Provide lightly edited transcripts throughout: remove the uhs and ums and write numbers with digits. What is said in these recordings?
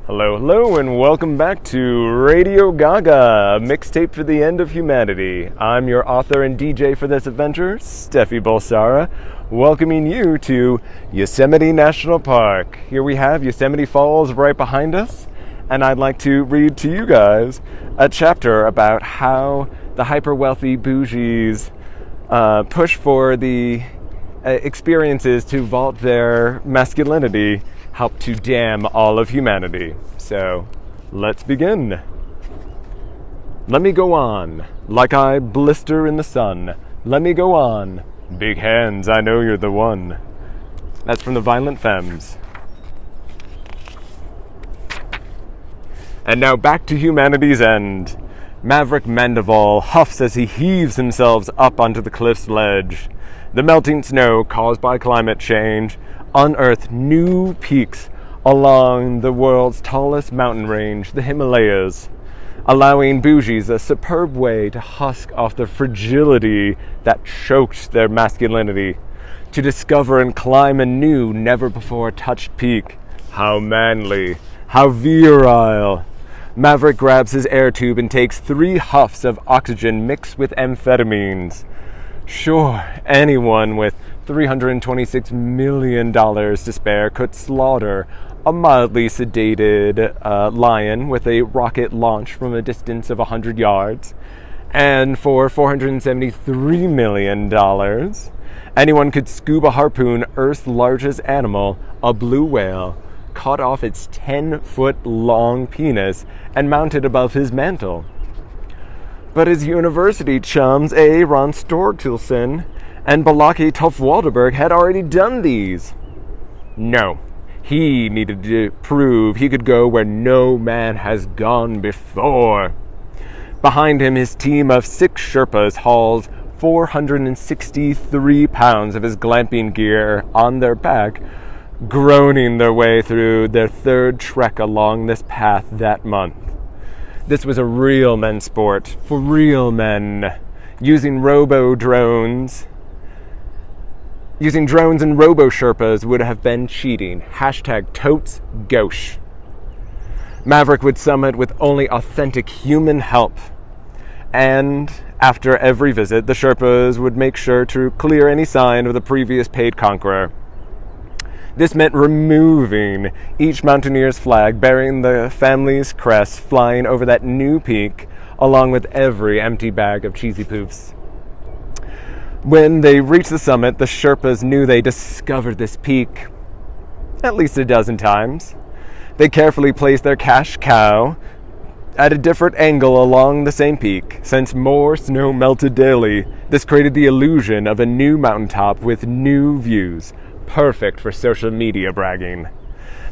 Hello, and welcome back to Radio Gaga, a mixtape for the end of humanity. I'm your author and DJ for this adventure, Steffi Bolsara, welcoming you to Yosemite National Park. Here we have Yosemite Falls right behind us, and I'd like to read to you guys a chapter about how the hyper-wealthy Boujees push for the experiences to vault their masculinity, help to damn all of humanity. So, let's begin. Let me go on, like I blister in the sun. Let me go on. Big hands, I know you're the one. That's from the Violent Femmes. And now back to humanity's end. Maverick Mandival huffs as he heaves himself up onto the cliff's ledge. The melting snow caused by climate change unearthed new peaks along the world's tallest mountain range, the Himalayas, allowing Boujees a superb way to husk off the fragility that choked their masculinity, to discover and climb a new, never-before-touched peak. How manly, how virile. Maverick grabs his air tube and takes 3 huffs of oxygen mixed with amphetamines. Sure, anyone with $326 million to spare could slaughter a mildly sedated lion with a rocket launch from a distance of 100 yards. And for $473 million, anyone could scuba harpoon Earth's largest animal, a blue whale, cut off its 10-foot-long penis and mount it above his mantle. But his university chums Ron Storkelson and Balaki Tufwalderberg had already done these. No, he needed to prove he could go where no man has gone before. Behind him, his team of 6 Sherpas hauls 463 pounds of his glamping gear on their back, groaning their way through their 3rd trek along this path that month. This was a real men's sport, for real men, using drones and robo-sherpas would have been cheating. #totes gauche. Maverick would summit with only authentic human help. And after every visit, the Sherpas would make sure to clear any sign of the previous paid conqueror. This meant removing each mountaineer's flag, bearing the family's crest flying over that new peak, along with every empty bag of cheesy poofs. When they reached the summit, the Sherpas knew they discovered this peak at least a dozen times. They carefully placed their cash cow at a different angle along the same peak. Since more snow melted daily, this created the illusion of a new mountaintop with new views, perfect for social media bragging.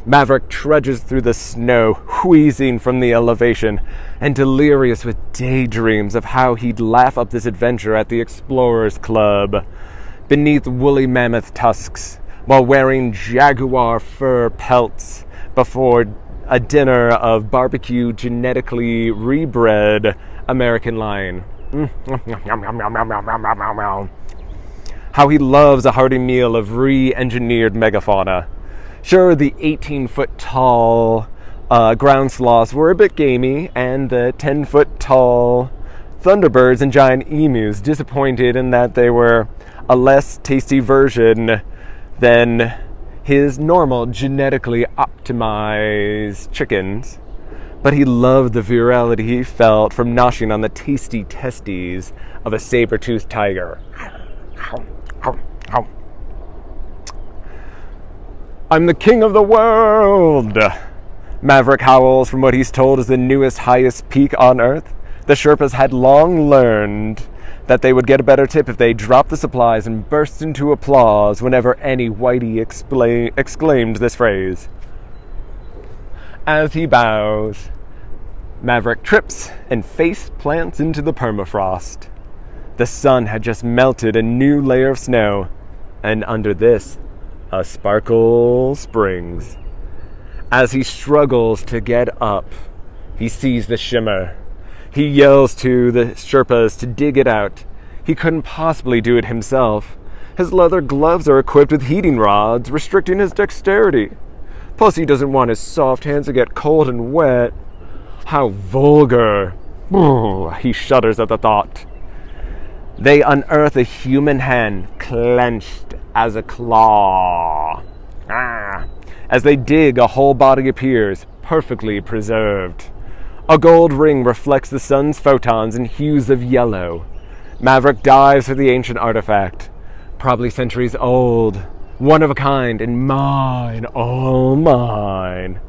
Maverick trudges through the snow, wheezing from the elevation, and delirious with daydreams of how he'd laugh up this adventure at the Explorers Club, beneath woolly mammoth tusks, while wearing jaguar fur pelts, before a dinner of barbecue genetically rebred American lion. How he loves a hearty meal of re-engineered megafauna. Sure, the 18-foot-tall ground sloths were a bit gamey, and the 10-foot-tall thunderbirds and giant emus disappointed in that they were a less tasty version than his normal genetically optimized chickens. But he loved the virility he felt from noshing on the tasty testes of a saber-toothed tiger. I'm the king of the world! Maverick howls from what he's told is the newest, highest peak on Earth. The Sherpas had long learned that they would get a better tip if they dropped the supplies and burst into applause whenever any whitey exclaimed this phrase. As he bows, Maverick trips and face plants into the permafrost. The sun had just melted a new layer of snow, and under this, a sparkle springs. As he struggles to get up, he sees the shimmer. He yells to the Sherpas to dig it out. He couldn't possibly do it himself. His leather gloves are equipped with heating rods, restricting his dexterity. Plus, he doesn't want his soft hands to get cold and wet. How vulgar. He shudders at the thought. They unearth a human hand clenched as a claw. As they dig, a whole body appears, perfectly preserved. A gold ring reflects the sun's photons in hues of yellow. Maverick dives for the ancient artifact, probably centuries old, one of a kind, and mine, all mine.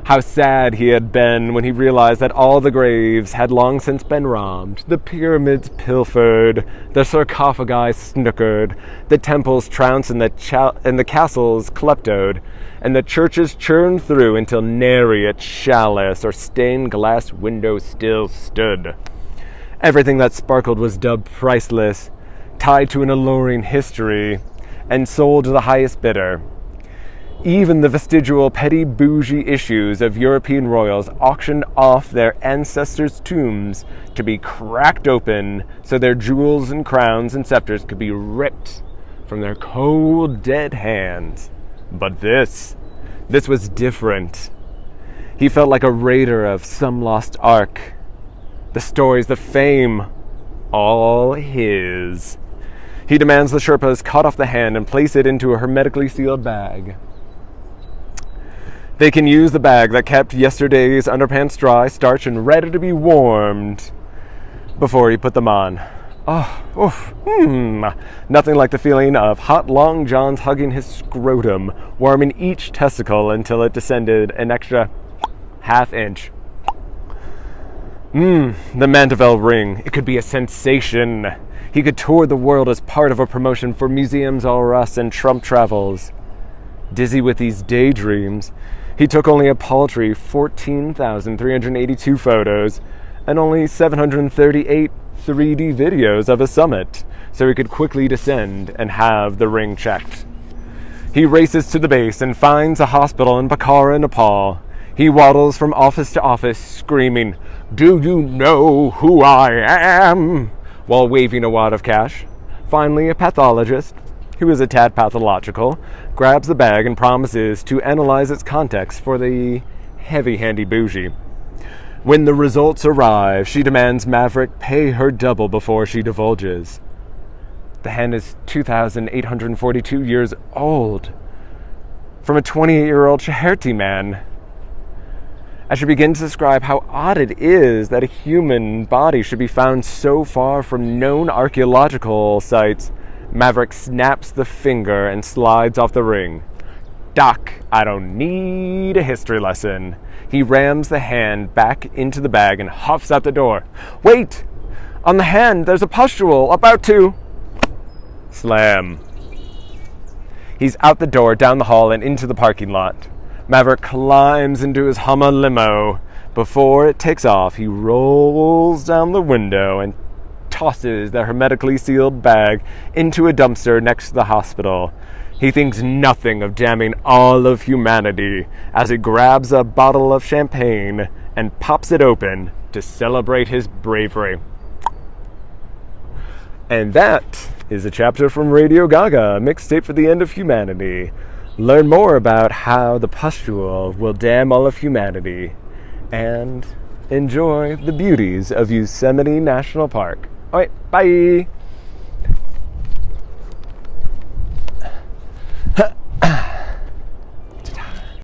How sad he had been when he realized that all the graves had long since been robbed, the pyramids pilfered, the sarcophagi snookered, the temples trounced, and the castles kleptoed, and the churches churned through until nary a chalice or stained glass window still stood. Everything that sparkled was dubbed priceless, tied to an alluring history, and sold to the highest bidder. Even the vestigial petty bougie issues of European royals auctioned off their ancestors' tombs to be cracked open so their jewels and crowns and scepters could be ripped from their cold, dead hands. But this was different. He felt like a raider of some lost ark. The stories, the fame, all his. He demands the Sherpas cut off the hand and place it into a hermetically sealed bag. They can use the bag that kept yesterday's underpants dry, starched, and ready to be warmed before he put them on. Nothing like the feeling of hot long johns hugging his scrotum, warming each testicle until it descended an extra half inch. The Mandeville ring. It could be a sensation. He could tour the world as part of a promotion for Museums All Us and Trump Travels. Dizzy with these daydreams, he took only a paltry 14,382 photos and only 738 3D videos of a summit, so he could quickly descend and have the ring checked. He races to the base and finds a hospital in Pokhara, Nepal. He waddles from office to office, screaming, "Do you know who I am?" while waving a wad of cash. Finally, a pathologist, who is a tad pathological, grabs the bag and promises to analyze its contents for the heavy-handy bougie. When the results arrive, she demands Maverick pay her double before she divulges. The hand is 2,842 years old, from a 28-year-old Cheherti man. As she begins to describe how odd it is that a human body should be found so far from known archaeological sites, Maverick snaps the finger and slides off the ring. "Doc, I don't need a history lesson." He rams the hand back into the bag and huffs out the door. "Wait! On the hand, there's a pustule about to..." Slam. He's out the door, down the hall, and into the parking lot. Maverick climbs into his Hummer limo. Before it takes off, he rolls down the window and tosses the hermetically sealed bag into a dumpster next to the hospital. He thinks nothing of damning all of humanity as he grabs a bottle of champagne and pops it open to celebrate his bravery. And that is a chapter from Radio Gaga, Mixtape for the End of Humanity. Learn more about how the pustule will damn all of humanity, and enjoy the beauties of Yosemite National Park. All right, bye!